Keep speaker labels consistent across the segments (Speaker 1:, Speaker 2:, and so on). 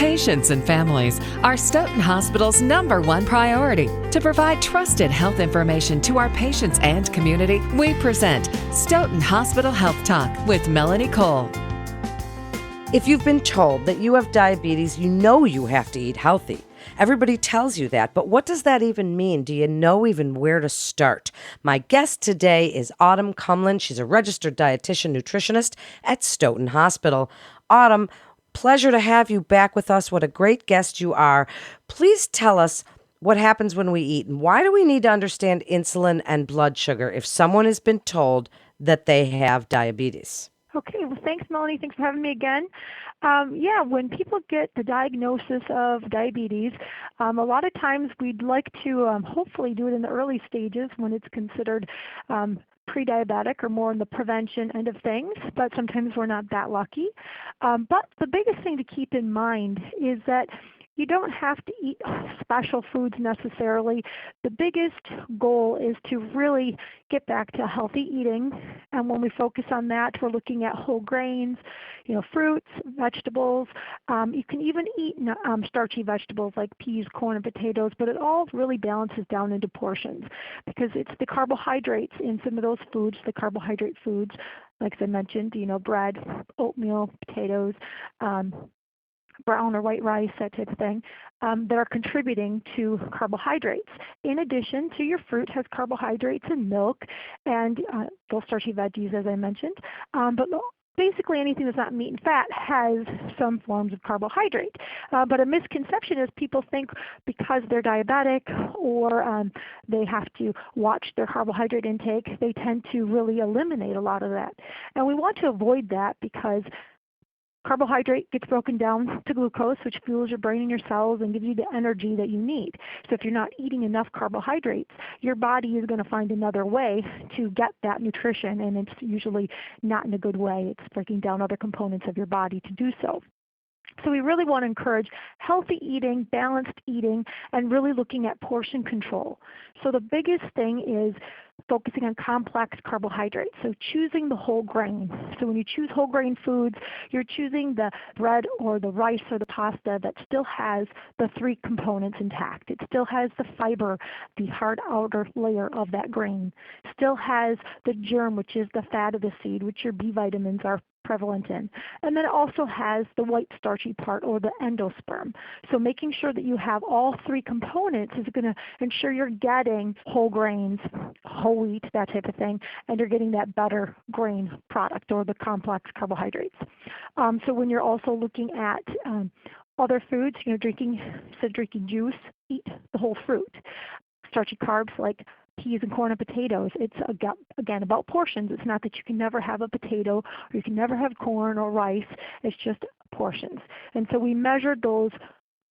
Speaker 1: Patients and families are Stoughton Hospital's #1 priority. To provide trusted health information to our patients and community, we present Stoughton Hospital Health Talk with Melanie Cole.
Speaker 2: If you've been told that you have diabetes, you know you have to eat healthy. Everybody tells you that, but what does that even mean? Do you know even where to start? My guest today is Autumn Cumlin. She's a registered dietitian nutritionist at Stoughton Hospital. Autumn, pleasure to have you back with us. What a great guest you are. Please tell us what happens when we eat, and why do we need to understand insulin and blood sugar if someone has been told that they have diabetes?
Speaker 3: Okay, well, thanks, Melanie. Thanks for having me again. When people get the diagnosis of diabetes, a lot of times we'd like to hopefully do it in the early stages when it's considered pre-diabetic or more in the prevention end of things, but sometimes we're not that lucky. But the biggest thing to keep in mind is that you don't have to eat special foods necessarily. The biggest goal is to really get back to healthy eating, and when we focus on that, we're looking at whole grains, fruits, vegetables. You can even eat starchy vegetables like peas, corn, and potatoes, but it all really balances down into portions because it's the carbohydrates in some of those foods, the carbohydrate foods, like I mentioned, bread, oatmeal, potatoes, brown or white rice, that type of thing, that are contributing to carbohydrates. In addition to, your fruit has carbohydrates and milk and those starchy veggies, as I mentioned. But basically anything that's not meat and fat has some forms of carbohydrate. But a misconception is people think because they're diabetic or they have to watch their carbohydrate intake, they tend to really eliminate a lot of that. And we want to avoid that because carbohydrate gets broken down to glucose, which fuels your brain and your cells and gives you the energy that you need. So if you're not eating enough carbohydrates, your body is going to find another way to get that nutrition, and it's usually not in a good way. It's breaking down other components of your body to do so. So we really want to encourage healthy eating, balanced eating, and really looking at portion control. So the biggest thing is focusing on complex carbohydrates, so choosing the whole grain. So when you choose whole grain foods, you're choosing the bread or the rice or the pasta that still has the three components intact. It still has the fiber, the hard outer layer of that grain, still has the germ, which is the fat of the seed, which your B vitamins are prevalent in. And then it also has the white starchy part, or the endosperm. So making sure that you have all three components is going to ensure you're getting whole grains, whole wheat, that type of thing, and you're getting that better grain product or the complex carbohydrates. So when you're also looking at other foods, drinking juice, eat the whole fruit. Starchy carbs like peas and corn and potatoes, it's again about portions. It's not that you can never have a potato or you can never have corn or rice. It's just portions. And so we measured those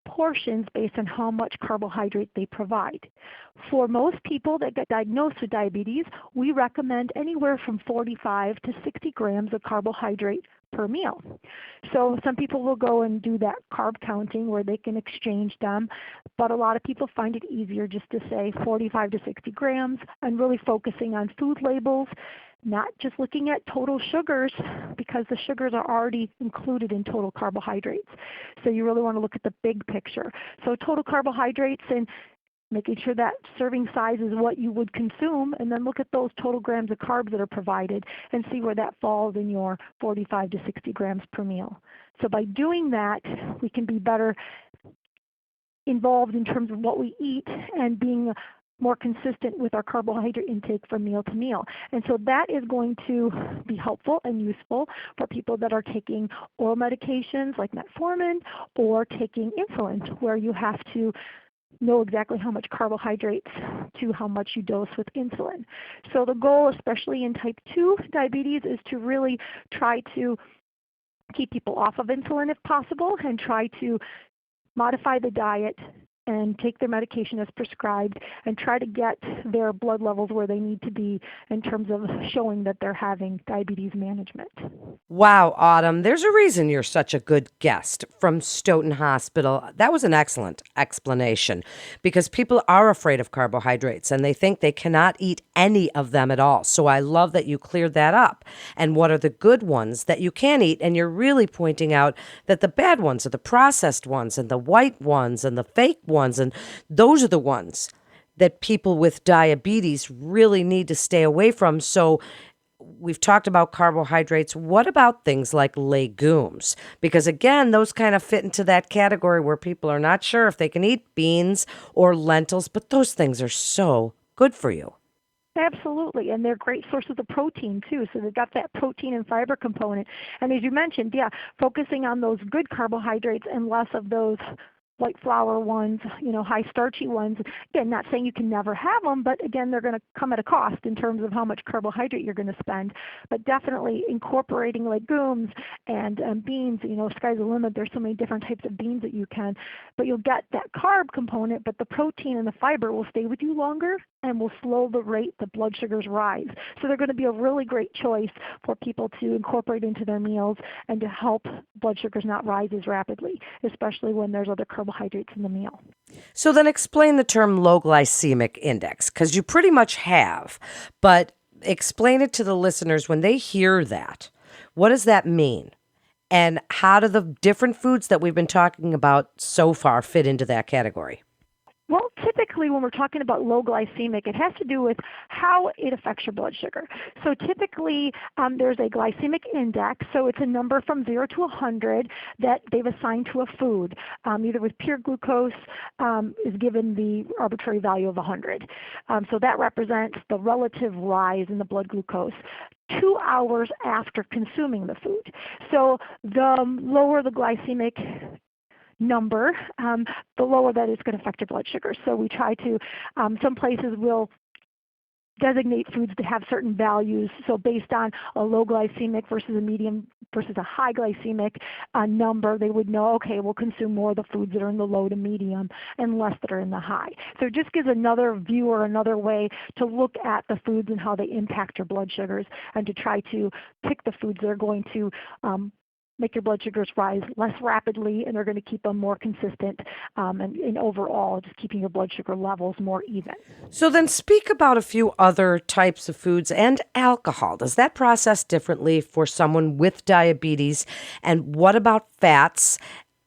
Speaker 3: portions based on how much carbohydrate they provide. For most people that get diagnosed with diabetes, we recommend anywhere from 45 to 60 grams of carbohydrate per meal. So some people will go and do that carb counting where they can exchange them, but a lot of people find it easier just to say 45 to 60 grams and really focusing on food labels, not just looking at total sugars because the sugars are already included in total carbohydrates. So you really want to look at the big picture. So total carbohydrates and making sure that serving size is what you would consume, and then look at those total grams of carbs that are provided and see where that falls in your 45 to 60 grams per meal. So by doing that, we can be better involved in terms of what we eat and being more consistent with our carbohydrate intake from meal to meal. And so that is going to be helpful and useful for people that are taking oral medications like metformin or taking insulin, where you have to know exactly how much carbohydrates to how much you dose with insulin. So the goal, especially in type 2 diabetes, is to really try to keep people off of insulin if possible and try to modify the diet and take their medication as prescribed and try to get their blood levels where they need to be in terms of showing that they're having diabetes management.
Speaker 2: Wow, Autumn, there's a reason you're such a good guest from Stoughton Hospital. That was an excellent explanation because people are afraid of carbohydrates and they think they cannot eat any of them at all. So I love that you cleared that up. And what are the good ones that you can eat? And you're really pointing out that the bad ones are the processed ones and the white ones and the fake ones. And those are the ones that people with diabetes really need to stay away from. So we've talked about carbohydrates. What about things like legumes? Because again, those kind of fit into that category where people are not sure if they can eat beans or lentils, but those things are so good for you.
Speaker 3: Absolutely, and they're great sources of protein too. So they've got that protein and fiber component. And as you mentioned, yeah, focusing on those good carbohydrates and less of those white flour ones, high starchy ones. Again, not saying you can never have them, but again, they're going to come at a cost in terms of how much carbohydrate you're going to spend. But definitely incorporating legumes and beans, sky's the limit. There's so many different types of beans that you can, but you'll get that carb component, but the protein and the fiber will stay with you longer and will slow the rate the blood sugars rise. So they're going to be a really great choice for people to incorporate into their meals and to help blood sugars not rise as rapidly, especially when there's other carbohydrates in the meal.
Speaker 2: So then explain the term low glycemic index, because you pretty much have, but explain it to the listeners when they hear that. What does that mean? And how do the different foods that we've been talking about so far fit into that category?
Speaker 3: Well, typically when we're talking about low glycemic, it has to do with how it affects your blood sugar. So typically there's a glycemic index, so it's a number from 0 to 100 that they've assigned to a food. Either with pure glucose is given the arbitrary value of 100. So that represents the relative rise in the blood glucose 2 hours after consuming the food. So the lower the glycemic number, the lower that is going to affect your blood sugar. So we try to, some places will designate foods to have certain values. So based on a low glycemic versus a medium versus a high glycemic number, they would know, okay, we'll consume more of the foods that are in the low to medium and less that are in the high. So it just gives another view or another way to look at the foods and how they impact your blood sugars and to try to pick the foods that are going to make your blood sugars rise less rapidly, and they're going to keep them more consistent and overall just keeping your blood sugar levels more even.
Speaker 2: So then speak about a few other types of foods and alcohol. Does that process differently for someone with diabetes? And what about fats?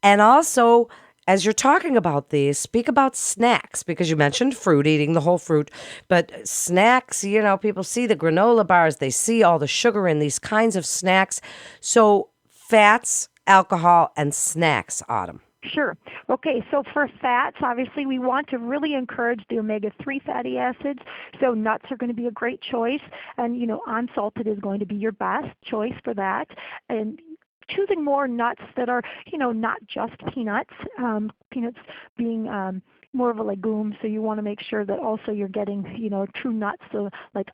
Speaker 2: And also, as you're talking about these, speak about snacks, because you mentioned fruit, eating the whole fruit, but snacks, people see the granola bars, they see all the sugar in these kinds of snacks. So fats, alcohol, and snacks, Autumn.
Speaker 3: Sure. Okay, so for fats, obviously we want to really encourage the omega-3 fatty acids. So nuts are going to be a great choice. And, unsalted is going to be your best choice for that. And choosing more nuts that are, not just peanuts, peanuts being more of a legume, so you want to make sure that also you're getting, true nuts. So like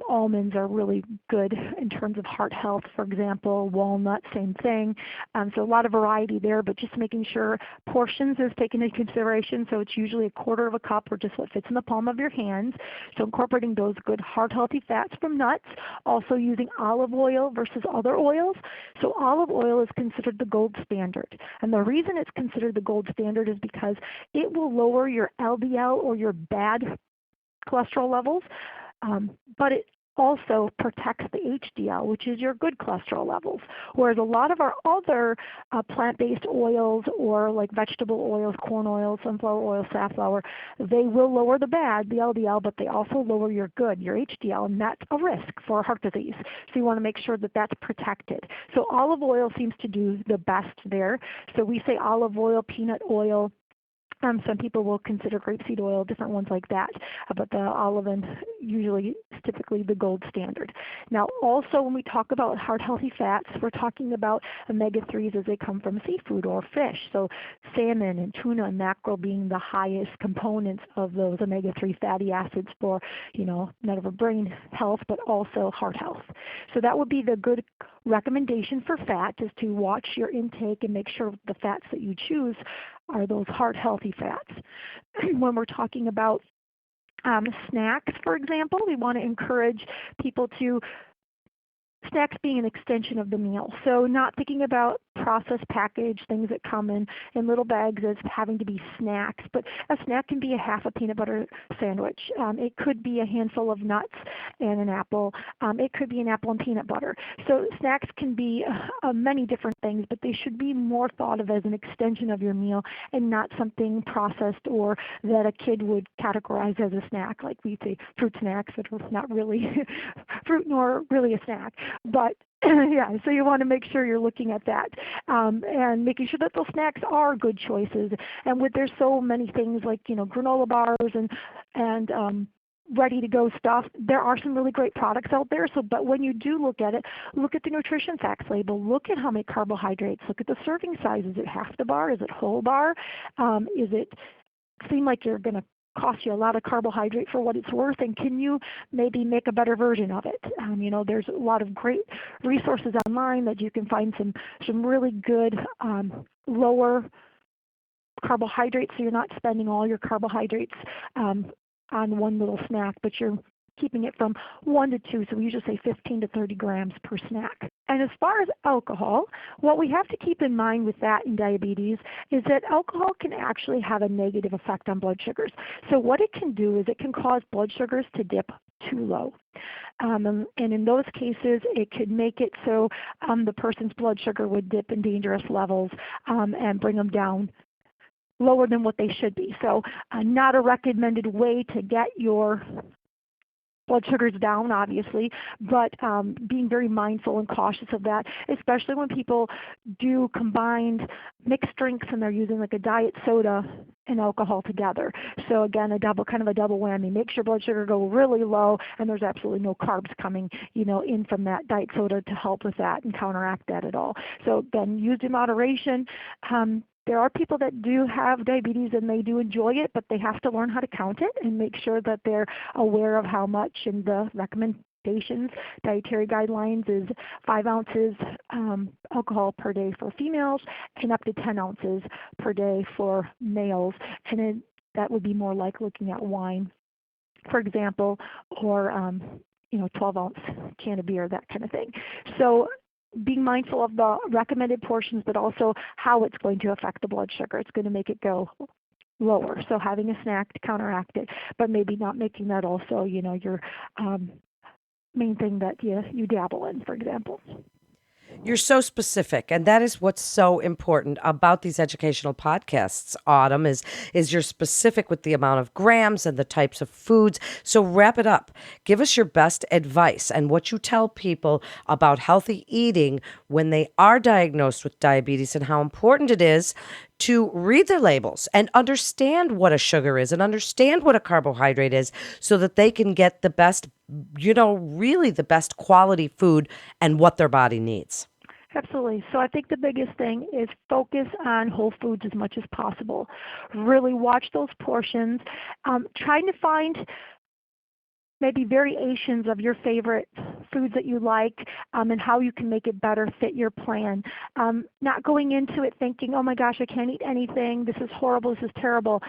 Speaker 3: almonds are really good in terms of heart health, for example. Walnuts, same thing. So a lot of variety there, but just making sure portions is taken into consideration. So it's usually a quarter of a cup or just what fits in the palm of your hands. So incorporating those good heart healthy fats from nuts. Also using olive oil versus other oils. So olive oil is considered the gold standard. And the reason it's considered the gold standard is because it will lower your LDL or your bad cholesterol levels, but it also protects the HDL, which is your good cholesterol levels. Whereas a lot of our other plant-based oils or like vegetable oils, corn oil, sunflower oil, safflower, they will lower the bad, the LDL, but they also lower your good, your HDL, and that's a risk for heart disease. So you want to make sure that that's protected. So olive oil seems to do the best there. So we say olive oil, peanut oil. Some people will consider grapeseed oil, different ones like that, but the olive oil usually is typically the gold standard. Now, also when we talk about heart-healthy fats, we're talking about omega-3s as they come from seafood or fish. So salmon and tuna and mackerel being the highest components of those omega-3 fatty acids for, not only brain health, but also heart health. So that would be the good recommendation for fat is to watch your intake and make sure the fats that you choose are those heart healthy fats. When we're talking about snacks, for example, we want to encourage people to snacks being an extension of the meal. So not thinking about processed packaged things that come in little bags as having to be snacks, but a snack can be a half a peanut butter sandwich. It could be a handful of nuts and an apple. It could be an apple and peanut butter. So snacks can be many different things, but they should be more thought of as an extension of your meal and not something processed or that a kid would categorize as a snack, like we say fruit snacks that are not really fruit nor really a snack. But yeah, so you want to make sure you're looking at that and making sure that those snacks are good choices. And there's so many things like granola bars and ready to go stuff. There are some really great products out there. So, but when you do look at it, look at the nutrition facts label. Look at how many carbohydrates. Look at the serving size. Is it half the bar? Is it whole bar? Is it seem like you're going to cost you a lot of carbohydrate for what it's worth, and can you maybe make a better version of it? There's a lot of great resources online that you can find some really good lower carbohydrates, so you're not spending all your carbohydrates on one little snack, but you're keeping it from 1 to 2, so we usually say 15 to 30 grams per snack. And as far as alcohol, what we have to keep in mind with that in diabetes is that alcohol can actually have a negative effect on blood sugars. So what it can do is it can cause blood sugars to dip too low. And in those cases, it could make it so the person's blood sugar would dip in dangerous levels and bring them down lower than what they should be. So not a recommended way to get your blood sugars down, obviously, but being very mindful and cautious of that, especially when people do combined mixed drinks and they're using like a diet soda and alcohol together. So again, kind of a double whammy. Makes your blood sugar go really low, and there's absolutely no carbs coming, in from that diet soda to help with that and counteract that at all. So again, used in moderation. There are people that do have diabetes and they do enjoy it, but they have to learn how to count it and make sure that they're aware of how much. And the recommendations, dietary guidelines is 5 ounces alcohol per day for females and up to 10 ounces per day for males. And that would be more like looking at wine, for example, or 12-ounce can of beer, that kind of thing. So being mindful of the recommended portions, but also how it's going to affect the blood sugar. It's going to make it go lower. So having a snack to counteract it, but maybe not making that also, your main thing that you dabble in, for example.
Speaker 2: You're so specific, and that is what's so important about these educational podcasts, Autumn, is you're specific with the amount of grams and the types of foods. So wrap it up. Give us your best advice and what you tell people about healthy eating when they are diagnosed with diabetes, and how important it is to read their labels and understand what a sugar is and understand what a carbohydrate is, so that they can get the best, really the best quality food and what their body needs.
Speaker 3: Absolutely. So I think the biggest thing is focus on whole foods as much as possible. Really watch those portions. Trying to find maybe variations of your favorite foods that you like and how you can make it better fit your plan. Not going into it thinking, oh my gosh, I can't eat anything, this is horrible, this is terrible.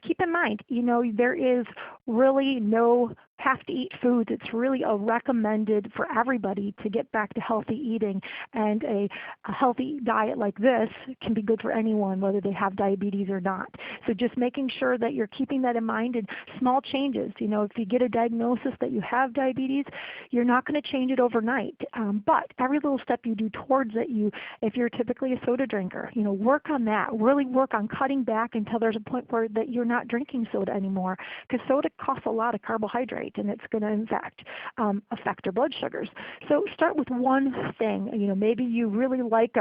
Speaker 3: Keep in mind, there is really no have to eat foods. It's really recommended for everybody to get back to healthy eating, and a healthy diet like this can be good for anyone, whether they have diabetes or not. So just making sure that you're keeping that in mind, and small changes. If you get a diagnosis that you have diabetes, you're not going to change it overnight. But every little step you do towards it, if you're typically a soda drinker, work on that. Really work on cutting back until there's a point where that you're not drinking soda anymore, because soda costs a lot of carbohydrates, and it's going to, in fact, affect your blood sugars. So start with one thing. Maybe you really like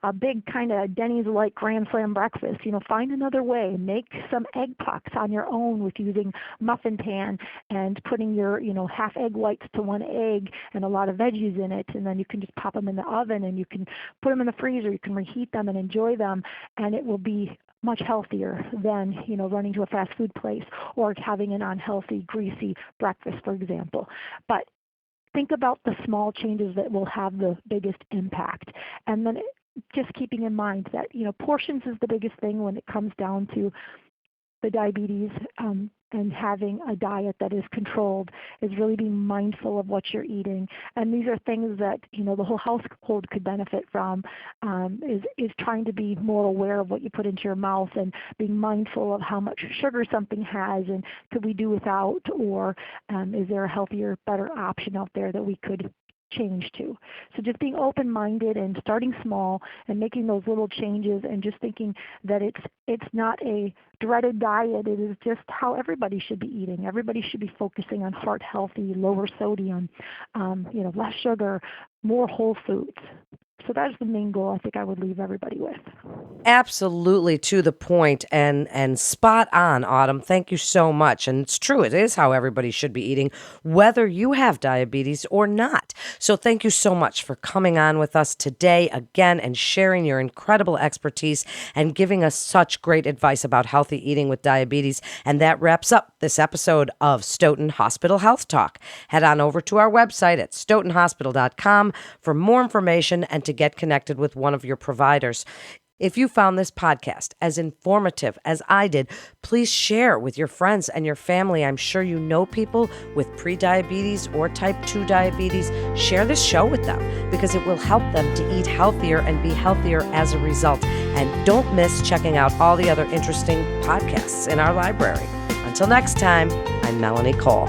Speaker 3: a big kind of Denny's-like Grand Slam breakfast. Find another way. Make some egg pucks on your own with using muffin pan and putting your, half egg whites to one egg and a lot of veggies in it, and then you can just pop them in the oven, and you can put them in the freezer. You can reheat them and enjoy them, and it will be much healthier than running to a fast food place or having an unhealthy, greasy breakfast, for example. But think about the small changes that will have the biggest impact. And then just keeping in mind that, portions is the biggest thing when it comes down to the diabetes, and having a diet that is controlled, is really being mindful of what you're eating. And these are things that, the whole household could benefit from, is trying to be more aware of what you put into your mouth and being mindful of how much sugar something has, and could we do without, or is there a healthier, better option out there that we could change to. So just being open-minded and starting small and making those little changes, and just thinking that it's not a dreaded diet. It is just how everybody should be eating. Everybody should be focusing on heart healthy, lower sodium, less sugar, more whole foods. So that's the main goal I think I would leave everybody with.
Speaker 2: Absolutely to the point, and spot on, Autumn. Thank you so much. And it's true, it is how everybody should be eating, whether you have diabetes or not. So thank you so much for coming on with us today again and sharing your incredible expertise and giving us such great advice about healthy eating with diabetes. And that wraps up this episode of Stoughton Hospital Health Talk. Head on over to our website at stoughtonhospital.com for more information and to get connected with one of your providers. If you found this podcast as informative as I did, please share with your friends and your family. I'm sure you know people with prediabetes or type 2 diabetes. Share this show with them because it will help them to eat healthier and be healthier as a result. And don't miss checking out all the other interesting podcasts in our library. Until next time, I'm Melanie Cole.